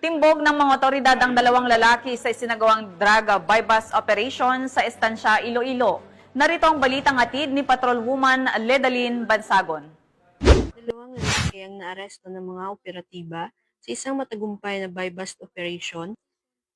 Timbog ng mga otoridad ang dalawang lalaki sa isinagawang drug bypass operation sa Estancia, Iloilo. Narito ang balitang hatid ni Patrolwoman Ledalyn Bansagon. Dalawang lalaki ang naaresto ng mga operatiba sa isang matagumpay na buy-bust operation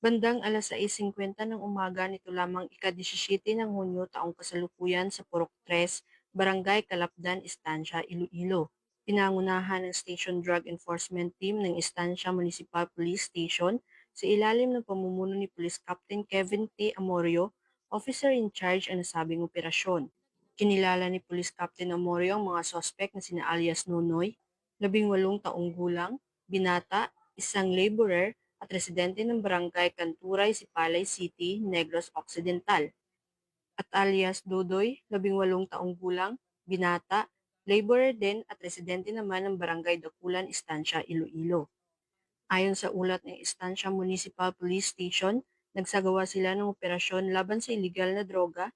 bandang 6:50 ng umaga nito lamang ika-17 ng Hunyo taong kasalukuyan sa Purok 3, Barangay Calapdan, Estancia, Iloilo. Pinangunahan ng Station Drug Enforcement Team ng Estancia Municipal Police Station sa ilalim ng pamumuno ni Police Captain Kevin T. Amorio, officer in charge ang nasabing operasyon. Kinilala ni Police Captain Amorio ang mga sospek na sina alias Nonoy, 18 taong gulang, binata, isang laborer, at residente ng barangay Kanturay, Sipalay City, Negros Occidental, at alias Dodoy, 18 taong gulang, binata, laborer din at residente naman ng barangay Dakulan, Estancia, Iloilo. Ayon sa ulat ng Estancia Municipal Police Station, nagsagawa sila ng operasyon laban sa iligal na droga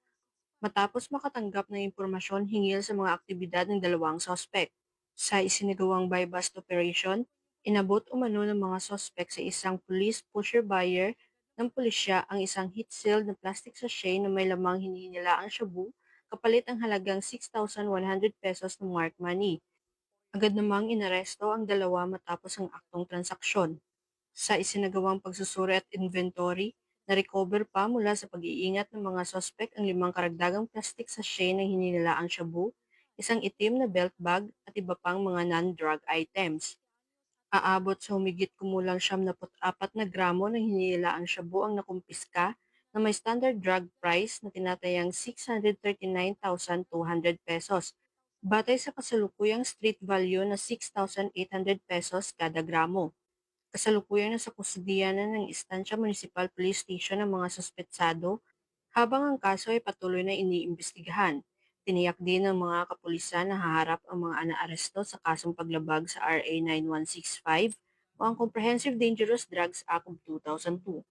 matapos makatanggap ng impormasyon hinggil sa mga aktibidad ng dalawang sospek. Sa isinagawang buy-bust operation, inabot umano ng mga sospek sa isang police pusher buyer ng pulisya ang isang heat-sealed na plastic sachet na may lamang hinihinilaang shabu kapalit ang halagang 6,100 pesos ng marked money. Agad namang inaresto ang dalawa matapos ang aktong transaksyon. Sa isinagawang pagsusuri at inventory, na-recover pa mula sa pag-iingat ng mga sospek ang 5 karagdagang plastic sachet na hininilaang shabu, isang itim na belt bag at iba pang mga non-drug items. Aabot sa humigit kumulang 74 na gramo ng hininilaang shabu ang nakumpiska na may standard drug price na tinatayang 639,200 pesos, batay sa kasalukuyang street value na 6,800 pesos kada gramo. Kasalukuyang nasa kustudiyanan ng Estancia Municipal Police Station ang mga suspetsado habang ang kaso ay patuloy na iniimbestigahan. Tiniyak din ng mga kapulisan na haharap ang mga naaresto sa kasong paglabag sa RA 9165 o ang Comprehensive Dangerous Drugs Act of 2002.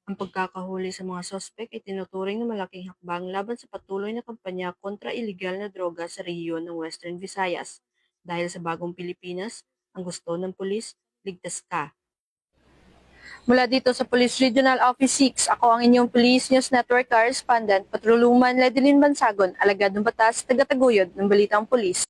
Ang pagkakahuli sa mga sospek ay tinuturing na malaking hakbang laban sa patuloy na kampanya kontra iligal na droga sa rehiyon ng Western Visayas. Dahil sa bagong Pilipinas, ang gusto ng pulis, ligtas ka. Mula dito sa Police Regional Office 6, ako ang inyong Police News Network Correspondent, Patrolwoman Ledalyn Bansagon, alagad ng batas, tagataguyod ng Balitang Pulis.